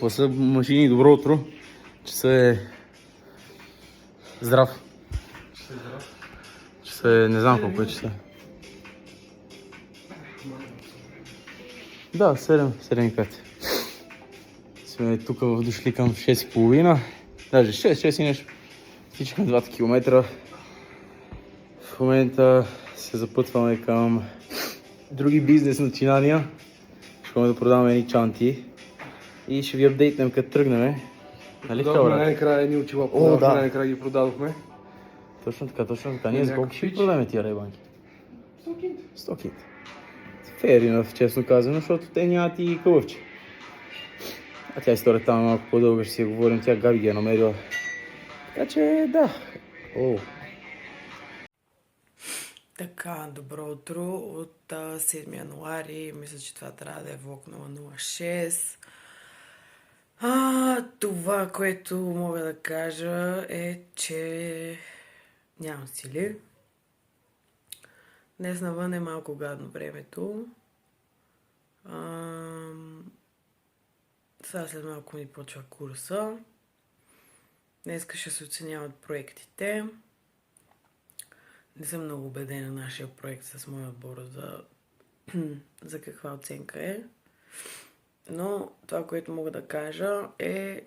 Са машини, добро утро. Часа е здрав. Часа е, не знам колко е часа. Да, 7:05. Сме тук дошли към 6:30. Даже 6 и нещо. Всичкаме 2 км. В момента се запътваме към други бизнес начинания. Ще да продаваме едни чанти. И ще ви апдейтнем като тръгнем. Нали така, брат? Най-накрая едни очила да. най-накрая ги продадохме. Точно така. Ние за колко ще ги продаваме тия рейбанки? 100 кинт. Fair enough, честно казано, защото те нямат и кълъвче. А тя историята там е малко по-дълга, ще си я говорим, тя Габи ги е намерила. Така че да. Така, добро утро от 7 януари. Мисля, че това трябва да е влог 006. Това, което мога да кажа е, че нямам сили. Днес навън е малко гадно времето. Сега след малко ми почва курса. Днеска ще се оценяват проектите. Не съм много убедена на нашия проект с моя отбор за каква оценка е. Но това, което мога да кажа е,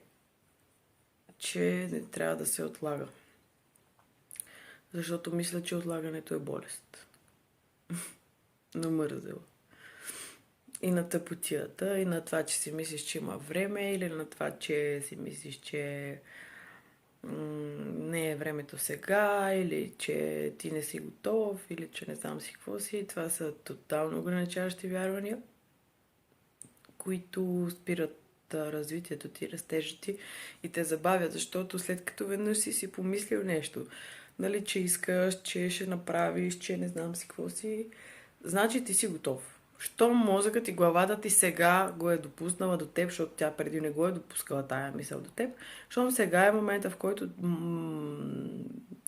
че не трябва да се отлага. Защото мисля, че отлагането е болест. Намързела. И на тъпотията, и на това, че си мислиш, че има време, или на това, че си мислиш, че не е времето сега, или че ти не си готов, или че не знам си какво си. Това са тотално ограничаващи вярвания, които спират развитието ти, растежа ти и те забавят, защото след като веднъж си помислил нещо, нали, че искаш, че ще направиш, че не знам си какво си, значи ти си готов. Щом мозъкът и главата ти сега го е допуснала до теб, защото тя преди не го е допускала тая мисъл до теб, щом сега е момента, в който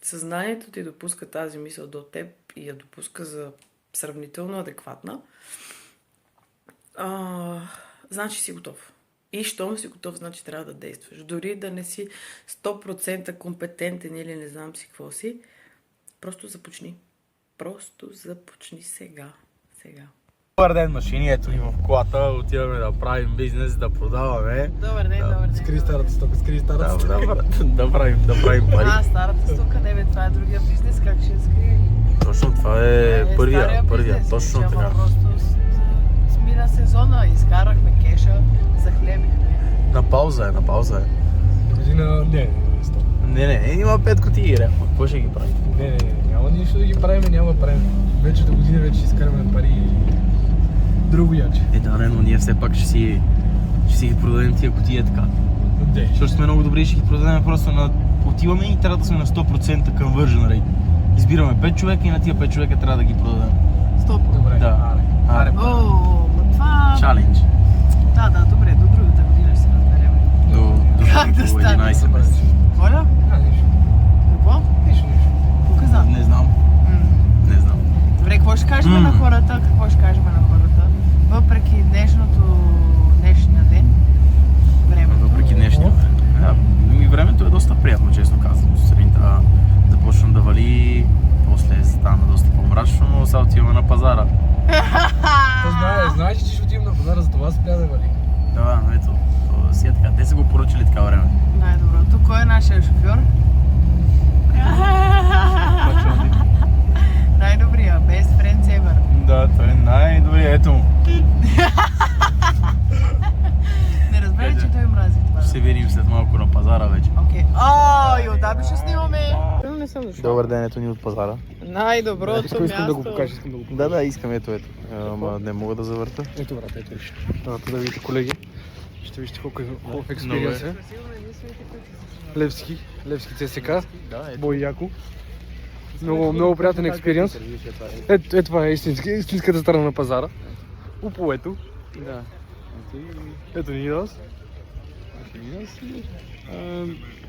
съзнанието ти допуска тази мисъл до теб и я допуска за сравнително адекватна, значи си готов. И щом си готов, значи трябва да действаш. Дори да не си 100% компетентен или не знам си какво си, просто започни. Просто започни сега. Добър ден, машини, ето ни в колата, отиваме да правим бизнес, да продаваме. Добър ден. Скри старата стока, Да правим пари. Старата стока, не бе, това е другия бизнес, как ще скрие? Точно това е първия, точно така. Просто смина сезона, изкарахме кеша, захлебихме. На пауза е. Не, има 5 кутии, какво ще ги правим? Не, няма нищо да ги правим, няма да правим. Вече до година вече изкараме пари и друго яче. Но ние все пак ще си ги продадем тия кутии така. Защото сме много добри и ще ги продадем просто отиваме и трябва да сме на 100% conversion rate. Избираме 5 човека и на тия 5 човека трябва да ги продадем. 100%. Добре. Да. Аре. Това... Чалендж. Да, добре, до другата година ще се разберем. Как да стане? 11 месеца. Воля? Нищо. Какво? Нищо. Показа. Не знам. Добре, какво ще кажем на хората? Въпреки днешния ден, времето. Въпреки днешния. Времето е доста приятно, честно казвам. Сутринта започна да вали, после стана доста по-мрачно, но сега отиваме на пазара. Знаеш, че ще отидем на пазара, за това спря да вали. Да, но ето, си е така. Те са го поръчали така време. Най-доброто. Кой е нашия шофьор? Най-добрия, best friends ever. Да, той е най-добрия, ето му. Не разбира, че той мрази това. Ще се видим след малко на пазара вече. Окей. И отдавна ще снимаме. Не съм дошла. Добър ден, ето ни от пазара. Най-доброто място. Искам да го покажа. Да, искам, ето. Ама не мога да завърта. Ето, брат, ето виж. Да видите, колеги. Ще вижте колко експириенс е. Левски ЦСК. Бой Яко. Много приятен експириенс. Ето това е истинската страна на пазара. Уповето. Да. Ето ни Нидос.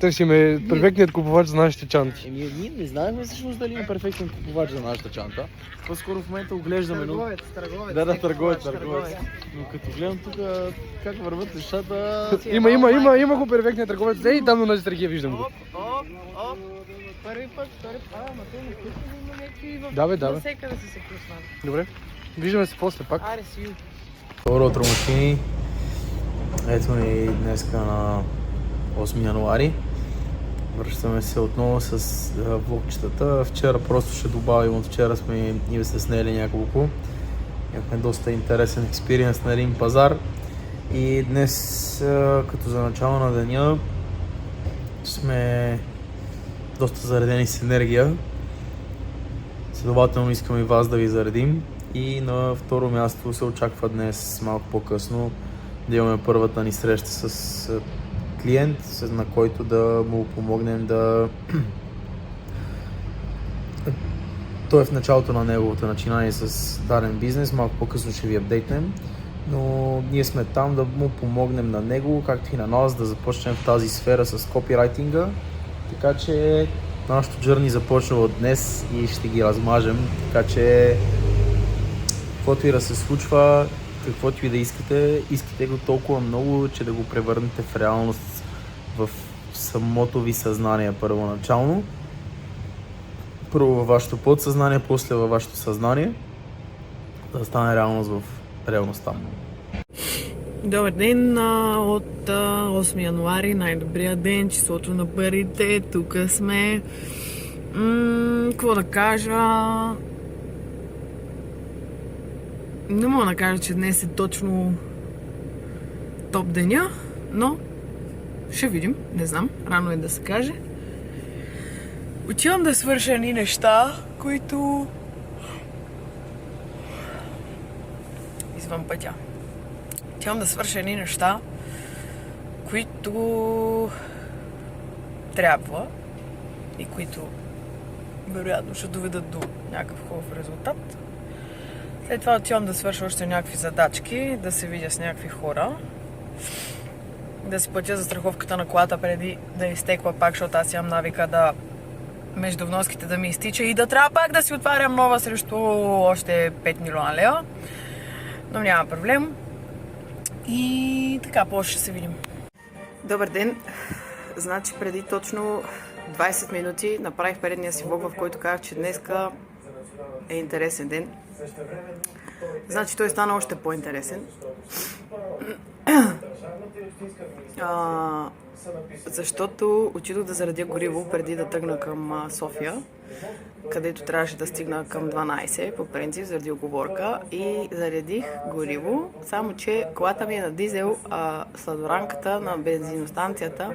Търсиме перфектният купувач за нашите чанти. Ние не знаехме всъщност дали има перфектен купувач за нашата чанта. По-скоро в момента оглеждаме. Търговец. Да, търговец. Но като гледам тук как върват нещата... Има го перфектният търговец. Ей, там на нашите търги виждам го. Оп. Първи път. Ама той не включва има някакви Да, бе. всекъде са се пуснали. Добре. Виждаме се после пак. Аре си. Добро утро, мъжчини. Ето ни днеска на 8 януари. Връщаме се отново с влогчетата. Вчера просто ще добавим, от вчера сме и се снели няколко. Имахме доста интересен експириенс на един пазар. И днес, като за начало на деня, сме доста заредени с енергия. Следователно искаме и вас да ви заредим. И на второ място се очаква днес малко по-късно да имаме първата ни среща с клиент, на който да му помогнем да... Той е в началото на неговото начинание с даден бизнес, малко по-късно ще ви апдейтнем, но ние сме там да му помогнем на него, както и на нас, да започнем в тази сфера с копирайтинга, така че нашото джърни започва от днес и ще ги размажем, така че каквото и да се случва, каквото и да искате го толкова много, че да го превърнете в реалност в самото ви съзнание първоначално. Първо във вашето подсъзнание, после във вашето съзнание, да стане реалност в реалността. Добър ден от 8 януари, най-добрия ден, числото на парите, тук сме. Какво да кажа? Не мога да кажа, че днес е точно топ деня, но ще видим, не знам, рано е да се каже. Отивам да свърша едни неща, които... Извън пътя. Отивам да свърша едни неща, които трябва и които вероятно ще доведат до някакъв хубав резултат. След това отивам да свърша още някакви задачки, да се видя с някакви хора, да си платя за страховката на колата преди да изтеква пак, защото аз имам навика да между вноските да ми изтича и да трябва пак да си отварям нова срещу още 5 милиона лева. Но няма проблем. И така, после ще се видим. Добър ден! Значи преди точно 20 минути направих предния си влог, в който казах, че днеска е интересен ден. Значи той стана още по-интересен. Защото отидох да заредя гориво преди да тръгна към София, където трябваше да стигна към 12, по принцип, заради уговорка, и заредих гориво, само че колата ми е на дизел, а сладоранката на бензиностанцията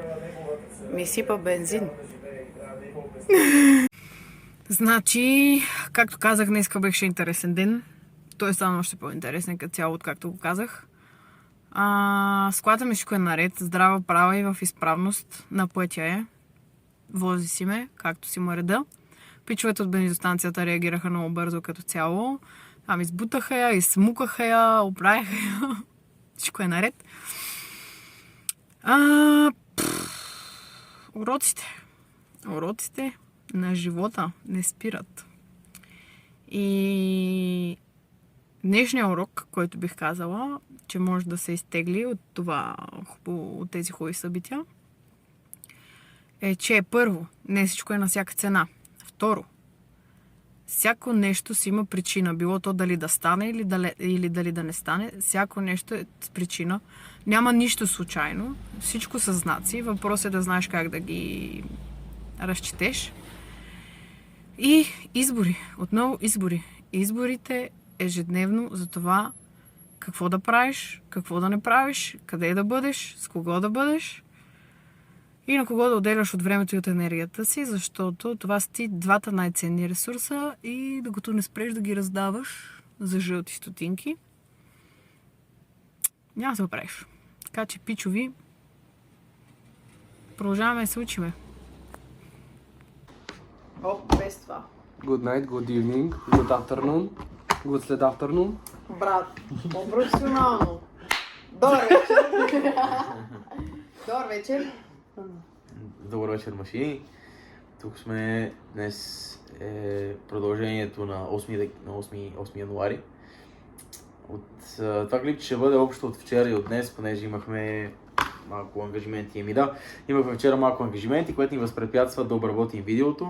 ми сипа бензин. Значи, както казах, днеска беше интересен ден. Той е станал още по-интересен като цяло, откакто го казах. С колата ми всичко е наред, здрава, права и в изправност, на пътя е. Вози си ме, както си му реда. Пичовете от бензиностанцията реагираха много бързо като цяло. Там избутаха я, изсмукаха я, оправяха я. Всичко е наред. Уроците на живота не спират. И днешният урок, който бих казала, че може да се изтегли от тези хубави събития, е, че първо, не всичко е на всяка цена. Второ, всяко нещо си има причина. Било то дали да стане или дали да не стане. Всяко нещо е с причина. Няма нищо случайно. Всичко са знаци. Въпрос е да знаеш как да ги разчетеш. И избори. Отново избори. Изборите ежедневно за това какво да правиш, какво да не правиш, къде да бъдеш, с кого да бъдеш и на кого да отделяш от времето и от енергията си, защото това са ти двата най-ценни ресурса и докато не спреш да ги раздаваш за жълти стотинки, няма да се оправиш. Така че, пичови, продължаваме да се учиме. Без това. Good night, good evening, good afternoon, good sled afternoon. Брат, по-професионално. Добре вечер. Добър вечер. Добър вечер, машини. Тук сме. Днес е продължението на 8 януари. Това клипче ще бъде общо от вчера и от днес, понеже имахме малко ангажименти. Имахме вчера малко ангажименти, което ни възпрепятства да обработим видеото.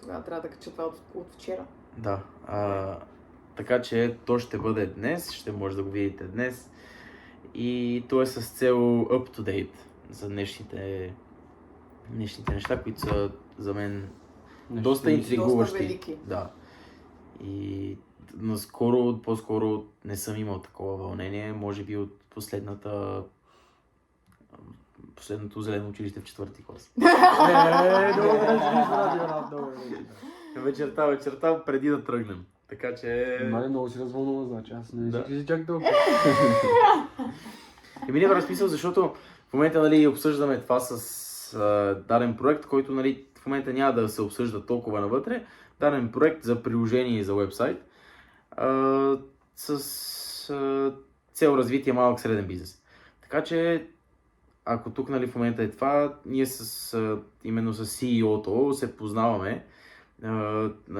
Тогава трябва да кача това от вчера. Да. Така че то ще бъде днес, ще може да го видите днес. И то е с цел up to date за днешните неща, които са за мен доста интригуващи. Доста велики. Да. И по-скоро не съм имал такова вълнение, може би от последното зелено училище в 4-ти клас. Вечерта преди да тръгнем. Така че... Много си развълнува, значи. Аз не си чак толкова. Ми няма разписал, защото в момента обсъждаме това с даден проект, който в момента няма да се обсъжда толкова навътре. Даден проект за приложение и за вебсайт с цел развитие малък среден бизнес. Така че, ако тук в момента е това, ние именно с CEO-то се познаваме.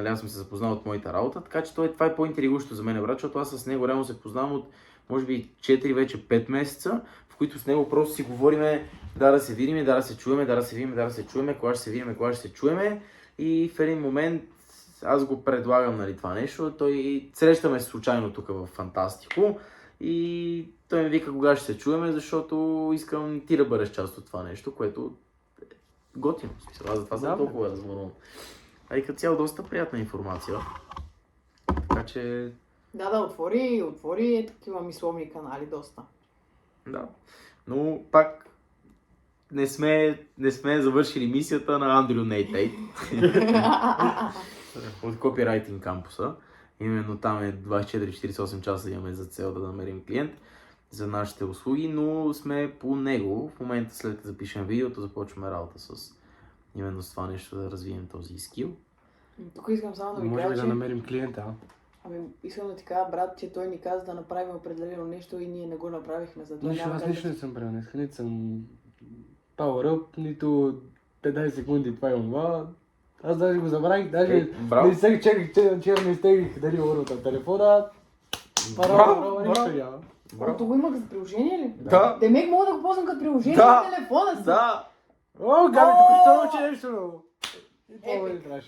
Аз съм се запознал от моята работа, така че това е по-интригуващо за мен, брат, защото аз с него реално се познавам от може би 4, вече 5 месеца, в които с него просто си говориме да се видим, да се чуеме, да се чуеме, кога ще се видим, кога ще се чуеме, и в един момент аз го предлагам това нещо, той срещаме случайно тук в Фантастико и той ми вика кога ще се чуеме, защото искам ти да бъдеш част от това нещо, което е готино. Аз затова съм толкова развълнуван. И като цяло доста приятна информация. Така че... Да, отвори такива мисловни канали доста. Да, но пак не сме завършили мисията на Андрю Нейтейт от Copywriting кампуса. Именно там е 24-48 часа имаме за цел да намерим клиент за нашите услуги, но сме по него. В момента, след като запишем видеото, започваме работа именно с това нещо, да развием този скил. Тук искам само да ви кажа, може да намерим клиента, искам да ти кажа, брат, че той ни каза да направим определено нещо и ние не го направихме. Аз нищо не съм правил, нито съм power up, нито 15 секунди това и онова. Аз даже го забравих, даже не се чеках, вчера не изтеглих дали урата на телефона. Това го имах за приложение ли? Да. Демек мога да го ползвам като приложение на телефона си. Да. О, Габи, тук ще научи нещо ново.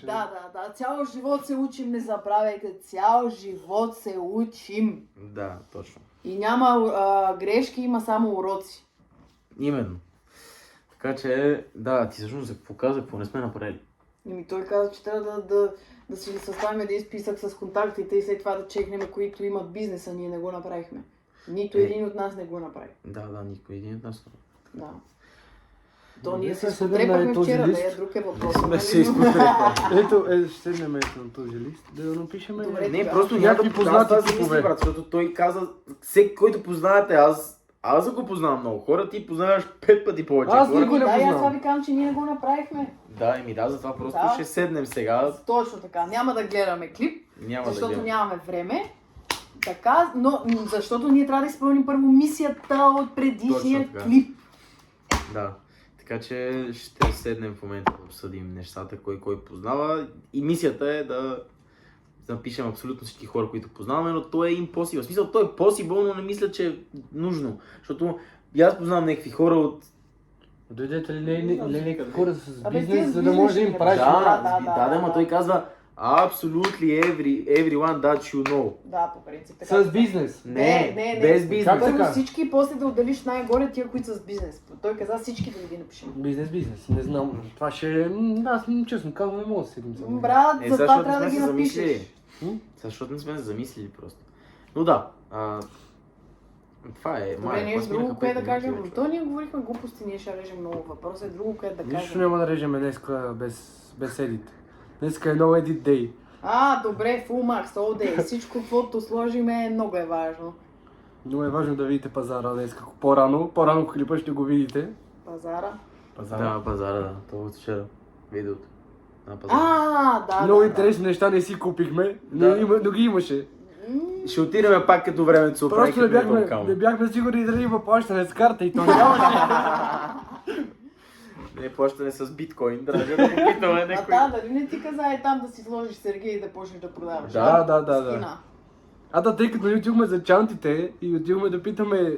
Да, цял живот се учим, не забравяйте, цял живот се учим. Да, точно. И няма грешки, има само уроци. Именно. Така че, да, ти всъщност за какво каза, какво не сме направили? Той каза, че трябва да си съставим един списък с контактите и след това да чекнем, които имат бизнеса, ние не го направихме. Нито един от нас не го направи. Да, никой един от нас. Да. То ние се изпотрепахме вчера, друг е въпрос. Не се изпотрепахме. Ето, ще седнем на този лист, да напишем. Не, просто някакви познати типове. Защото той каза, всеки, който познавате, аз го познавам много хора, ти познаваш 5 пъти повече хора. Аз никой не познавам. Аз това ви казвам, че ние не го направихме. Затова просто ще седнем сега. Точно така, няма да гледаме клип, защото нямаме време. Така, но защото ние трябва да изпълним първо мисията от предишния клип. Да. Така че ще седнем в момента да обсъдим нещата, кой познава. И мисията е да напишем абсолютно всички хора, които познаваме, но то е impossible. В смисъл, то е possible, но не мисля, че е нужно. Защото аз познавам някакви хора от... Дойдете ли хора с бизнес, за да може да им правиш? Да, той казва absolutely everyone that you know. Да, по принцип. Така, с бизнес? Не, без бизнес. Първо всички, после да отделиш най-горе тия, които са с бизнес. Той каза всички да ги напишем. Бизнес. Не знам. Това ще е... Аз честно казвам, не мога да седим за брат, за това трябва да ги напишеш. Защото не сме се замислили просто. Но да. Това е. Добре, ние друго, кое да кажем. То ние говорихме глупости, ние ще режем много. Въпросът е друго, кое да кажем. Нищо няма да режем днеска без едит. Днеска е no edit day. Добре, full max, all day. Всичко, каквото сложиме, много е важно. Много е важно да видите пазара днеска. По-рано клипа ще го видите. Пазара? Да, пазара, да. Това от вчера. Видеото. Да. Много интересни неща не си купихме, но ги имаше. Ще отидем пак като времето се оправи, Просто като не бяхме сигурни дали има плащане с карта и то нямаше. Не плащане с биткоин, даже да попитаме някой. Дали не ти каза там да си сложиш Сергей и да почнеш да продаваш? Да. Скина. Тъй като ние отидохме за чантите и отидохме да питаме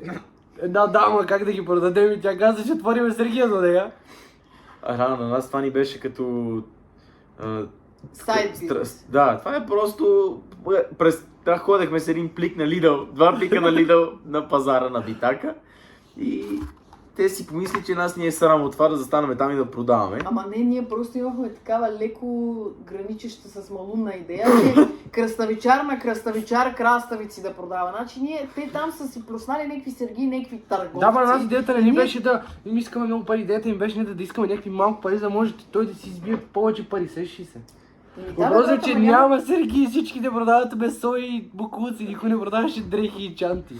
една дама как да ги продадем и тя каза, че отвориме Сергия за нея. Рано на нас това ни беше като... Сайд бизнес. Да, това е просто... Ходехме с един плик на Lidl, 2 плика на Lidl на пазара на Битака и те си помисли, че нас ни е срам от това да застанем там и да продаваме. Ама не, ние просто имахме такава леко граничеща с малумна идея, че кръставичар на кръставичар краставици да продава. Значи те там са си проснали някакви Сергии, някакви търговци. Да, нас идеята не ни беше да им искаме много пари, идеята им беше да искаме някакви малко пари, за да може той да си избие повече пари, сещи се. Въпросът е, че няма Сергии, всички да продават месо и букуци, никой не продаваше дрехи и чанти.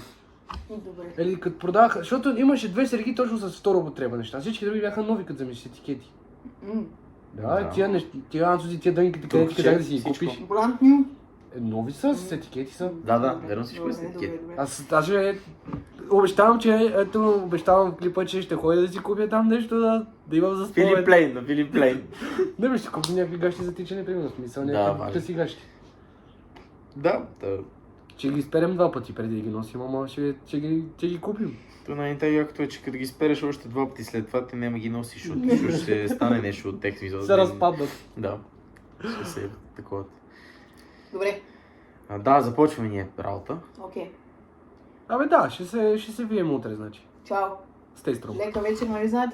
Добре. Или като продаваха, защото имаше 2 Сергии точно с втора употреба неща, всички други бяха нови, като замислиш етикети. Да, тия дънките, където как да си ги купиш. Бранд ню. Нови са, с етикети са. Да, верно всичко е с етикети. Аз даже обещавам, обещавам в клипа, че ще ходя да си купя там нещо, да имам за спомен. Филип Плейн. Не бе, ще купим някакви гащи за тичане, примерно, смисъл, някакви къси гащи. Да. Ще ги изперем 2 пъти преди да ги носим, ама ще ги купим. То най-якото е, че като ги спереш още 2 пъти след това, ти няма ги носиш, защото ще стане нещо от тях. Се разпаднат. Да. Ще се такова. Добре. Да, започваме ние работа. Окей. Абе да, ще се вием утре, значи. Чао. Stay strong. Лека вечер, нали знаете?